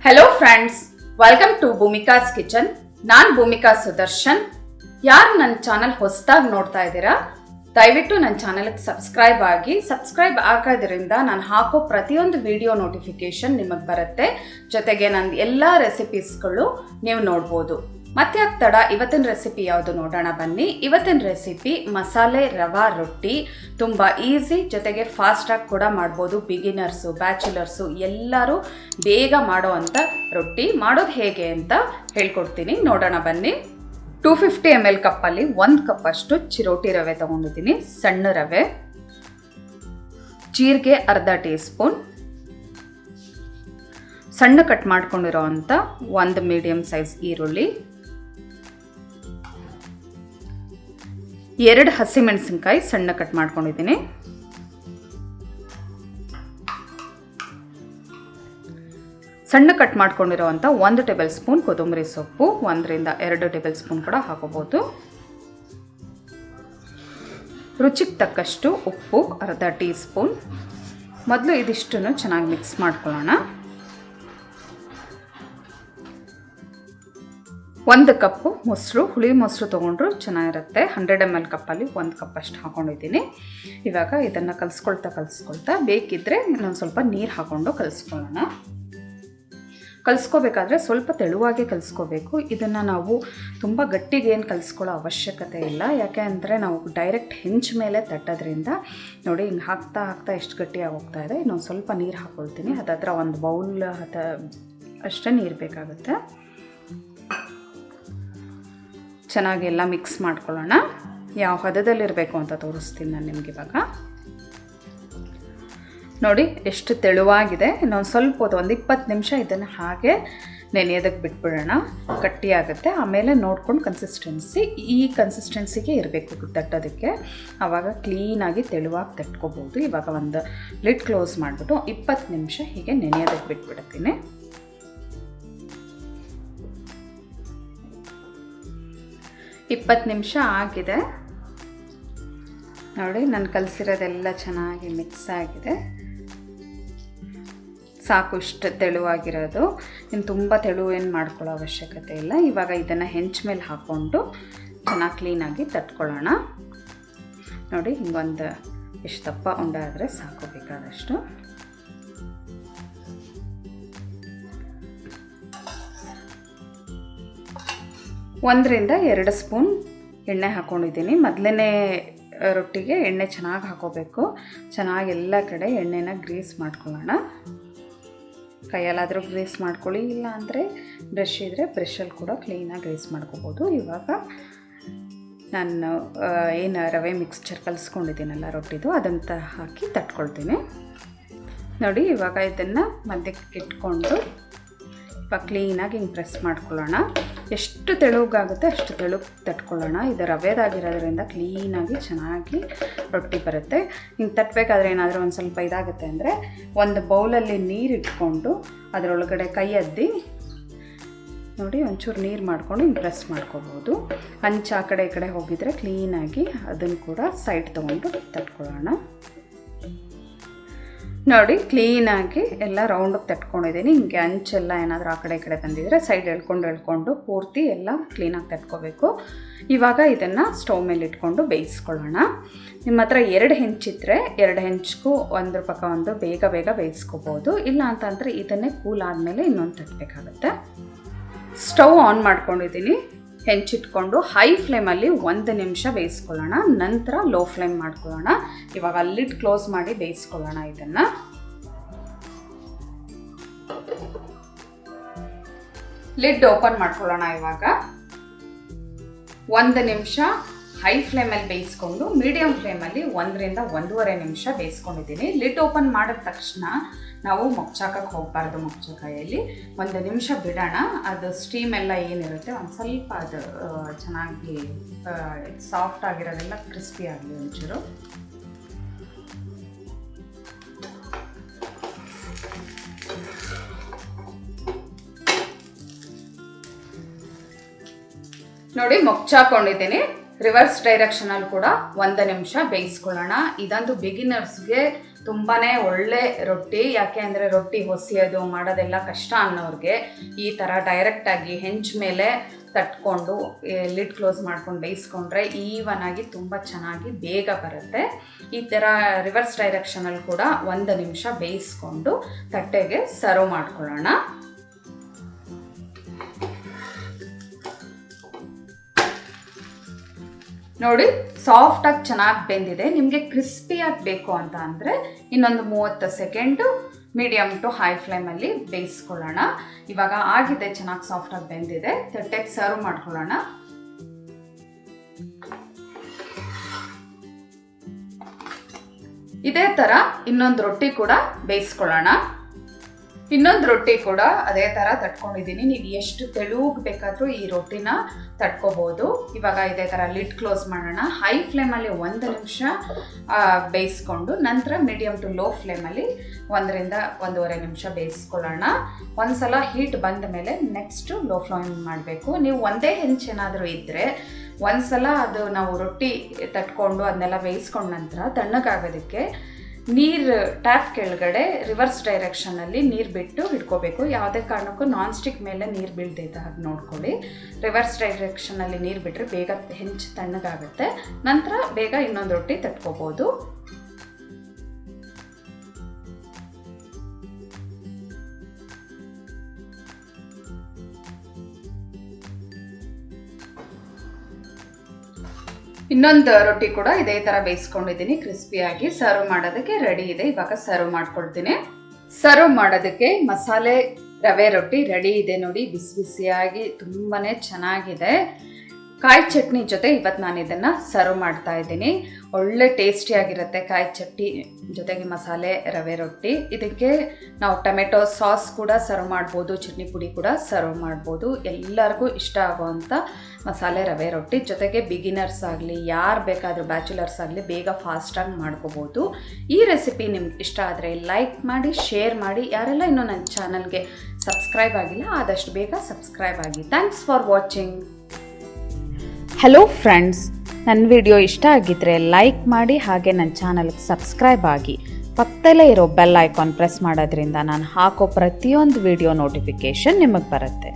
Hello friends, welcome to ಭೂಮಿಕಾಸ್ kitchen. ನಾನು ಭೂಮಿಕಾ ಸುದರ್ಶನ್. ಯಾರು ನನ್ನ ಚಾನಲ್ ಹೊಸದಾಗಿ ನೋಡ್ತಾ ಇದ್ದೀರಾ, ದಯವಿಟ್ಟು ನನ್ನ ಚಾನಲ್ಗೆ ಸಬ್ಸ್ಕ್ರೈಬ್ ಆಗೋದ್ರಿಂದ ನಾನು ಹಾಕೋ ಪ್ರತಿಯೊಂದು ವಿಡಿಯೋ ನೋಟಿಫಿಕೇಶನ್ ನಿಮಗೆ ಬರುತ್ತೆ. ಜೊತೆಗೆ ನನ್ನ ಎಲ್ಲ ರೆಸಿಪೀಸ್ಗಳು ನೀವು ನೋಡ್ಬೋದು. ಮತ್ತೆ ತಡ ಇವತ್ತಿನ ರೆಸಿಪಿ ಯಾವುದು ನೋಡೋಣ ಬನ್ನಿ. ಇವತ್ತಿನ ರೆಸಿಪಿ ಮಸಾಲೆ ರವಾ ರೊಟ್ಟಿ. ತುಂಬ ಈಸಿ, ಜೊತೆಗೆ ಫಾಸ್ಟಾಗಿ ಕೂಡ ಮಾಡ್ಬೋದು. ಬಿಗಿನರ್ಸು, ಬ್ಯಾಚುಲರ್ಸು ಎಲ್ಲರೂ ಬೇಗ ಮಾಡೋ ಅಂಥ ರೊಟ್ಟಿ ಮಾಡೋದು ಹೇಗೆ ಅಂತ ಹೇಳ್ಕೊಡ್ತೀನಿ. ನೋಡೋಣ ಬನ್ನಿ. 250 ml ಕಪ್ಪಲ್ಲಿ 1 ಕಪ್ ಅಷ್ಟು ಚಿರೋಟಿ ರವೆ ತೊಗೊಂಡಿದ್ದೀನಿ, ಸಣ್ಣ ರವೆ. ಜೀರಿಗೆ ಅರ್ಧ ಟೀ ಸ್ಪೂನ್. ಸಣ್ಣ ಕಟ್ ಮಾಡ್ಕೊಂಡಿರೋ ಅಂಥ 1 ಮೀಡಿಯಮ್ ಸೈಜ್ ಈರುಳ್ಳಿ. 2 ಹಸಿಮೆಣಸಿನ್ಕಾಯಿ ಸಣ್ಣ ಕಟ್ ಮಾಡ್ಕೊಂಡಿದ್ದೀನಿ. ಸಣ್ಣ ಕಟ್ ಮಾಡ್ಕೊಂಡಿರೋ ಅಂಥ 1 ಟೇಬಲ್ ಸ್ಪೂನ್ ಕೊತ್ತಂಬರಿ ಸೊಪ್ಪು, 1 ರಿಂದ 2 ಟೇಬಲ್ ಸ್ಪೂನ್ ಕೂಡ ಹಾಕೋಬಹುದು. ರುಚಿಗೆ ತಕ್ಕಷ್ಟು ಉಪ್ಪು, ಅರ್ಧ ಟೀ ಸ್ಪೂನ್. ಮೊದಲು ಇದಿಷ್ಟನ್ನು ಚೆನ್ನಾಗಿ ಮಿಕ್ಸ್ ಮಾಡ್ಕೊಳ್ಳೋಣ. 1 ಕಪ್ಪು ಮೊಸರು, ಹುಳಿ ಮೊಸರು ತೊಗೊಂಡ್ರು ಚೆನ್ನಾಗಿರುತ್ತೆ. 100 ml ಕಪ್ಪಲ್ಲಿ 1 ಕಪ್ ಅಷ್ಟು ಹಾಕೊಂಡಿದ್ದೀನಿ. ಇವಾಗ ಇದನ್ನು ಕಲಿಸ್ಕೊಳ್ತಾ ಬೇಕಿದ್ದರೆ ಇನ್ನೊಂದು ಸ್ವಲ್ಪ ನೀರು ಹಾಕ್ಕೊಂಡು ಕಲಿಸ್ಕೊಳ್ಳೋಣ. ಕಲಿಸ್ಕೋಬೇಕಾದ್ರೆ ಸ್ವಲ್ಪ ತೆಳುವಾಗೆ ಕಲಿಸ್ಕೋಬೇಕು. ಇದನ್ನು ನಾವು ತುಂಬ ಗಟ್ಟಿಗೆ ಏನು ಕಲಿಸ್ಕೊಳ್ಳೋ ಅವಶ್ಯಕತೆ ಇಲ್ಲ. ಯಾಕೆ ಅಂದರೆ ನಾವು ಡೈರೆಕ್ಟ್ ಹೆಂಚು ಮೇಲೆ ತಟ್ಟೋದ್ರಿಂದ ನೋಡಿ ಹಿಂಗೆ ಹಾಕ್ತಾ ಎಷ್ಟು ಗಟ್ಟಿಯಾಗಿ ಹೋಗ್ತಾ ಇದೆ. ಇನ್ನೊಂದು ಸ್ವಲ್ಪ ನೀರು ಹಾಕ್ಕೊಳ್ತೀನಿ. ಅದತ್ರ 1 ಬೌಲ್ ಅಷ್ಟೇ ನೀರು ಬೇಕಾಗುತ್ತೆ. ಚೆನ್ನಾಗಿ ಎಲ್ಲ ಮಿಕ್ಸ್ ಮಾಡ್ಕೊಳ್ಳೋಣ. ಯಾವ ಹದದಲ್ಲಿರಬೇಕು ಅಂತ ತೋರಿಸ್ತೀನಿ ನಾನು ನಿಮ್ಗೆ ಇವಾಗ. ನೋಡಿ ಎಷ್ಟು ತೆಳುವಾಗಿದೆ. ಇನ್ನೊಂದು ಸ್ವಲ್ಪ ಹೊತ್ತು, 20 ನಿಮಿಷ ಇದನ್ನು ಹಾಗೆ ನೆನೆಯೋದಕ್ಕೆ ಬಿಟ್ಬಿಡೋಣ. ಗಟ್ಟಿಯಾಗುತ್ತೆ. ಆಮೇಲೆ ನೋಡ್ಕೊಂಡು ಈ ಕನ್ಸಿಸ್ಟೆನ್ಸಿಗೆ ಇರಬೇಕು ತಟ್ಟೋದಕ್ಕೆ. ಆವಾಗ ಕ್ಲೀನಾಗಿ ತೆಳುವಾಗಿ ತಟ್ಕೋಬೋದು. ಇವಾಗ ಒಂದು ಲಿಡ್ ಕ್ಲೋಸ್ ಮಾಡಿಬಿಟ್ಟು 20 ನಿಮಿಷ ಹೀಗೆ ನೆನೆಯೋದಕ್ಕೆ ಬಿಟ್ಬಿಡ್ತೀನಿ. 20 ನಿಮಿಷ ಆಗಿದೆ. ನೋಡಿ ನಾನು ಕಲಸಿರೋದೆಲ್ಲ ಚೆನ್ನಾಗಿ ಮಿಕ್ಸ್ ಆಗಿದೆ. ಸಾಕು ಇಷ್ಟು ತೆಳುವಾಗಿರೋದು. ಇನ್ನು ತುಂಬ ತೆಳು ಏನು ಮಾಡ್ಕೊಳ್ಳೋ ಅವಶ್ಯಕತೆ ಇಲ್ಲ. ಇವಾಗ ಇದನ್ನು ಹೆಂಚು ಮೇಲೆ ಹಾಕ್ಕೊಂಡು ಚೆನ್ನಾಗಿ ಕ್ಲೀನಾಗಿ ತಟ್ಕೊಳ್ಳೋಣ. ನೋಡಿ ಹಿಂಗೊಂದು ಎಷ್ಟು ದಪ್ಪ ಉಂಡೆ ಆದರೆ ಸಾಕು, ಬೇಕಾದಷ್ಟು. ಒಂದರಿಂದ 2 ಸ್ಪೂನ್ ಎಣ್ಣೆ ಹಾಕ್ಕೊಂಡಿದ್ದೀನಿ. ಮೊದಲನೇ ರೊಟ್ಟಿಗೆ ಎಣ್ಣೆ ಚೆನ್ನಾಗಿ ಹಾಕೋಬೇಕು. ಚೆನ್ನಾಗಿ ಎಲ್ಲ ಕಡೆ ಎಣ್ಣೆನ ಗ್ರೀಸ್ ಮಾಡ್ಕೊಳ್ಳೋಣ. ಕೈಯಲ್ಲಾದರೂ ಗ್ರೀಸ್ ಮಾಡ್ಕೊಳ್ಳಿ, ಇಲ್ಲ ಅಂದರೆ ಬ್ರಷ್ ಇದ್ದರೆ ಬ್ರಷಲ್ಲಿ ಕೂಡ ಕ್ಲೀನಾಗಿ ಗ್ರೀಸ್ ಮಾಡ್ಕೋಬೋದು. ಇವಾಗ ನಾನು ಏನು ರವೆ ಮಿಕ್ಸ್ಚರ್ ಕಲಿಸ್ಕೊಂಡಿದ್ದೀನಲ್ಲ ರೊಟ್ಟಿದು, ಅದಂತ ಹಾಕಿ ತಟ್ಕೊಳ್ತೀನಿ. ನೋಡಿ ಇವಾಗ ಇದನ್ನು ಮಧ್ಯಕ್ಕೆ ಇಟ್ಕೊಂಡು ಇವಾಗ ಕ್ಲೀನಾಗಿ ಹಿಂಗೆ ಪ್ರೆಸ್ ಮಾಡ್ಕೊಳ್ಳೋಣ. ಎಷ್ಟು ತೆಳುಗಾಗುತ್ತೆ ಅಷ್ಟು ತೆಳುಗೆ ತಟ್ಕೊಳ್ಳೋಣ. ಇದು ರವೆದಾಗಿರೋದ್ರಿಂದ ಕ್ಲೀನಾಗಿ ಚೆನ್ನಾಗಿ ರೊಟ್ಟಿ ಬರುತ್ತೆ. ಹಿಂಗೆ ತಟ್ಟಬೇಕಾದ್ರೆ ಏನಾದರೂ ಒಂದು ಸ್ವಲ್ಪ ಇದಾಗುತ್ತೆ ಅಂದರೆ 1 ಬೌಲಲ್ಲಿ ನೀರು ಇಟ್ಕೊಂಡು ಅದರೊಳಗಡೆ ಕೈ ಅದ್ದಿ ನೋಡಿ ಒಂಚೂರು ನೀರು ಮಾಡ್ಕೊಂಡು ಹಿಂಗೆ ಪ್ರೆಸ್ ಮಾಡ್ಕೋಬೋದು. ಅಂಚು ಆ ಕಡೆ ಈ ಕಡೆ ಹೋಗಿದರೆ ಕ್ಲೀನಾಗಿ ಅದನ್ನು ಕೂಡ ಸೈಡ್ ತೊಗೊಂಡು ತಟ್ಕೊಳ್ಳೋಣ. ನೋಡಿ ಕ್ಲೀನಾಗಿ ಎಲ್ಲ ರೌಂಡಿಗೆ ತಟ್ಕೊಂಡಿದ್ದೀನಿ. ಹಿಂಗೆ ಅಂಚೆಲ್ಲ ಏನಾದರೂ ಆ ಕಡೆ ಈ ಕಡೆ ಬಂದಿದ್ರೆ ಸೈಡ್ ಎಳ್ಕೊಂಡು ಪೂರ್ತಿ ಎಲ್ಲ ಕ್ಲೀನಾಗಿ ತಟ್ಕೋಬೇಕು. ಇವಾಗ ಇದನ್ನು ಸ್ಟವ್ ಮೇಲೆ ಇಟ್ಕೊಂಡು ಬೇಯಿಸ್ಕೊಳ್ಳೋಣ. ನಿಮ್ಮ ಹತ್ರ 2 ಹೆಂಚಿದ್ರೆ 2 ಹೆಂಚಿಗೂ ಒಂದ್ರ ಪಕ್ಕ ಒಂದು ಬೇಗ ಬೇಯಿಸ್ಕೋಬೋದು. ಇಲ್ಲ ಅಂತಂದರೆ ಇದನ್ನೇ ಕೂಲ್ ಆದಮೇಲೆ ಇನ್ನೊಂದು ತಟ್ಟಬೇಕಾಗತ್ತೆ. ಸ್ಟವ್ ಆನ್ ಮಾಡ್ಕೊಂಡಿದ್ದೀನಿ. ಹೆಂಚಿಟ್ಕೊಂಡು ಹೈ ಫ್ಲೇಮಲ್ಲಿ 1 ನಿಮಿಷ ಬೇಯಿಸ್ಕೊಳ್ಳೋಣ. ನಂತರ ಲೋ ಫ್ಲೇಮ್ ಮಾಡ್ಕೊಳ್ಳೋಣ. ಇವಾಗ ಲಿಡ್ ಕ್ಲೋಸ್ ಮಾಡಿ ಬೇಯಿಸ್ಕೊಳ್ಳೋಣ. ಇದನ್ನು ಲಿಡ್ ಓಪನ್ ಮಾಡ್ಕೊಳ್ಳೋಣ. ಇವಾಗ 1 ನಿಮಿಷ ಹೈ ಫ್ಲೇಮಲ್ಲಿ ಬೇಯಿಸ್ಕೊಂಡು ಮೀಡಿಯಂ ಫ್ಲೇಮಲ್ಲಿ 1 ರಿಂದ 1.5 ನಿಮಿಷ ಬೇಯಿಸ್ಕೊಂಡಿದ್ದೀನಿ. ಲಿಡ್ ಓಪನ್ ಮಾಡಿದ ತಕ್ಷಣ ನಾವು ಮುಚ್ಚಾಕಕ್ಕೆ ಹೋಗಬಾರ್ದು. ಮುಚ್ಚಕಾಯಲ್ಲಿ 1 ನಿಮಿಷ ಬಿಡೋಣ. ಅದು ಸ್ಟೀಮ್ ಎಲ್ಲ ಏನಿರುತ್ತೆ ಒಂದು ಸ್ವಲ್ಪ ಅದು ಚೆನ್ನಾಗಿ ಸಾಫ್ಟ್ ಆಗಿರೋದೆಲ್ಲ ಕ್ರಿಸ್ಪಿ ಆಗಲಿ ಒಂಚೂರು. ನೋಡಿ ಮುಚ್ಚಾಕೊಂಡಿದ್ದೀನಿ. ರಿವರ್ಸ್ ಡೈರೆಕ್ಷನಲ್ಲಿ ಕೂಡ 1 ನಿಮಿಷ ಬೇಯಿಸ್ಕೊಳ್ಳೋಣ. ಇದಂತೂ ಬಿಗಿನರ್ಸ್ಗೆ ತುಂಬಾ ಒಳ್ಳೆ ರೊಟ್ಟಿ. ಯಾಕೆ ಅಂದರೆ ರೊಟ್ಟಿ ಹೊಸಿಯೋದು ಮಾಡೋದೆಲ್ಲ ಕಷ್ಟ ಅನ್ನೋರಿಗೆ ಈ ಥರ ಡೈರೆಕ್ಟಾಗಿ ಹೆಂಚು ಮೇಲೆ ತಟ್ಕೊಂಡು ಲಿಡ್ ಕ್ಲೋಸ್ ಮಾಡ್ಕೊಂಡು ಬೇಯಿಸ್ಕೊಂಡ್ರೆ ಈವನ್ ಆಗಿ ತುಂಬ ಚೆನ್ನಾಗಿ ಬೇಗ ಬರುತ್ತೆ. ಈ ಥರ ರಿವರ್ಸ್ ಡೈರೆಕ್ಷನಲ್ಲಿ ಕೂಡ 1 ನಿಮಿಷ ಬೇಯಿಸ್ಕೊಂಡು ತಟ್ಟೆಗೆ ಸರ್ವ್ ಮಾಡ್ಕೊಳ್ಳೋಣ. ನೋಡಿ ಸಾಫ್ಟಾಗಿ ಚೆನ್ನಾಗಿ ಬೆಂದಿದೆ. ನಿಮಗೆ ಕ್ರಿಸ್ಪಿಯಾಗಿ ಬೇಕು ಅಂತ ಅಂದರೆ ಇನ್ನೊಂದು 30 ಸೆಕೆಂಡು ಮೀಡಿಯಮ್ ಟು ಹೈ ಫ್ಲೇಮಲ್ಲಿ ಬೇಯಿಸ್ಕೊಳ್ಳೋಣ. ಇವಾಗ ಆಗಿದೆ, ಚೆನ್ನಾಗಿ ಸಾಫ್ಟಾಗಿ ಬೆಂದಿದೆ. ತಟ್ಟೆಗೆ ಸರ್ವ್ ಮಾಡ್ಕೊಳ್ಳೋಣ. ಇದೇ ಥರ ಇನ್ನೊಂದು ರೊಟ್ಟಿ ಕೂಡ ಬೇಯಿಸ್ಕೊಳ್ಳೋಣ. ಇನ್ನೊಂದು ರೊಟ್ಟಿ ಕೂಡ ಅದೇ ಥರ ತಟ್ಕೊಂಡಿದ್ದೀನಿ. ನೀವು ಎಷ್ಟು ತೆಳುಗೆ ಬೇಕಾದರೂ ಈ ರೊಟ್ಟಿನ ತಟ್ಕೋಬೋದು. ಇವಾಗ ಇದೇ ಥರ ಲಿಡ್ ಕ್ಲೋಸ್ ಮಾಡೋಣ. ಹೈ ಫ್ಲೇಮಲ್ಲಿ 1 ನಿಮಿಷ ಬೇಯಿಸ್ಕೊಂಡು ನಂತರ ಮೀಡಿಯಮ್ ಟು ಲೋ ಫ್ಲೇಮಲ್ಲಿ 1 ರಿಂದ 1.5 ನಿಮಿಷ ಬೇಯಿಸ್ಕೊಳ್ಳೋಣ. ಒಂದ್ಸಲ ಹೀಟ್ ಬಂದ ಮೇಲೆ ನೆಕ್ಸ್ಟು ಲೋ ಫ್ಲೇಮ್ ಮಾಡಬೇಕು. ನೀವು ಒಂದೇ ಹೆಂಚೇನಾದರೂ ಇದ್ದರೆ ಒಂದ್ಸಲ ಅದು ನಾವು ರೊಟ್ಟಿ ತಟ್ಕೊಂಡು ಅದನ್ನೆಲ್ಲ ಬೇಯಿಸ್ಕೊಂಡ ನಂತರ ತಣ್ಣಗಾಗೋದಕ್ಕೆ ನೀರು ಟ್ಯಾಪ್ ಕೆಳಗಡೆ ರಿವರ್ಸ್ ಡೈರೆಕ್ಷನಲ್ಲಿ ನೀರು ಬಿಟ್ಟು ಇಟ್ಕೋಬೇಕು. ಯಾವುದೇ ಕಾರಣಕ್ಕೂ ನಾನ್ ಸ್ಟಿಕ್ ಮೇಲೆ ನೀರು ಬೀಳ್ದೈತೆ ಹಾಗೆ ನೋಡ್ಕೊಳ್ಳಿ. ರಿವರ್ಸ್ ಡೈರೆಕ್ಷನಲ್ಲಿ ನೀರು ಬಿಟ್ಟರೆ ಬೇಗ ಹೆಂಚು ತಣ್ಣಗಾಗುತ್ತೆ. ನಂತರ ಬೇಗ ಇನ್ನೊಂದು ರೊಟ್ಟಿ ತಟ್ಕೋಬೋದು. ಇನ್ನೊಂದು ರೊಟ್ಟಿ ಕೂಡ ಇದೇ ಥರ ಬೇಯಿಸ್ಕೊಂಡಿದ್ದೀನಿ. ಕ್ರಿಸ್ಪಿಯಾಗಿ ಸರ್ವ್ ಮಾಡೋದಕ್ಕೆ ರೆಡಿ ಇದೆ. ಇವಾಗ ಸರ್ವ್ ಮಾಡ್ಕೊಳ್ತೀನಿ. ಸರ್ವ್ ಮಾಡೋದಕ್ಕೆ ಮಸಾಲೆ ರವೆ ರೊಟ್ಟಿ ರೆಡಿ ಇದೆ ನೋಡಿ. ಬಿಸಿ ಬಿಸಿಯಾಗಿ ತುಂಬಾ ಚೆನ್ನಾಗಿದೆ. ಕಾಯಿ ಚಟ್ನಿ ಜೊತೆ ಇವತ್ತು ನಾನು ಇದನ್ನು ಸರ್ವ್ ಮಾಡ್ತಾ ಇದ್ದೀನಿ. ಒಳ್ಳೆ ಟೇಸ್ಟಿಯಾಗಿರುತ್ತೆ ಕಾಯಿ ಚಟ್ನಿ ಜೊತೆಗೆ ಮಸಾಲೆ ರವೆ ರೊಟ್ಟಿ. ಇದಕ್ಕೆ ನಾವು ಟೊಮೆಟೊ ಸಾಸ್ ಕೂಡ ಸರ್ವ್ ಮಾಡ್ಬೋದು, ಚಟ್ನಿ ಪುಡಿ ಕೂಡ ಸರ್ವ್ ಮಾಡ್ಬೋದು. ಎಲ್ಲರಿಗೂ ಇಷ್ಟ ಆಗುವಂಥ ಮಸಾಲೆ ರವೆ ರೊಟ್ಟಿ. ಜೊತೆಗೆ ಬಿಗಿನರ್ಸ್ ಆಗಲಿ ಯಾರು ಬೇಕಾದರೂ ಬ್ಯಾಚುಲರ್ಸ್ ಆಗಲಿ ಬೇಗ ಫಾಸ್ಟಾಗಿ ಮಾಡ್ಕೋಬೋದು. ಈ ರೆಸಿಪಿ ನಿಮ್ಗೆ ಇಷ್ಟ ಆದರೆ ಲೈಕ್ ಮಾಡಿ, ಶೇರ್ ಮಾಡಿ. ಯಾರೆಲ್ಲ ಇನ್ನೂ ನನ್ನ ಚಾನಲ್ಗೆ ಸಬ್ಸ್ಕ್ರೈಬ್ ಆಗಿಲ್ಲ ಆದಷ್ಟು ಬೇಗ ಸಬ್ಸ್ಕ್ರೈಬ್ ಆಗಿ. Thanks for watching. Hello friends, ನನ್ನ ವಿಡಿಯೋ ಇಷ್ಟ ಆಗಿದ್ದರೆ ಲೈಕ್ ಮಾಡಿ, ಹಾಗೆ ನನ್ನ ಚಾನಲ್ಗೆ ಸಬ್ಸ್ಕ್ರೈಬ್ ಆಗಿ. ಪಕ್ಕದಲ್ಲೇ ಇರೋ ಬೆಲ್ ಐಕಾನ್ ಪ್ರೆಸ್ ಮಾಡೋದ್ರಿಂದ ನಾನು ಹಾಕೋ ಪ್ರತಿಯೊಂದು ವಿಡಿಯೋ ನೋಟಿಫಿಕೇಷನ್ ನಿಮಗೆ ಬರುತ್ತೆ.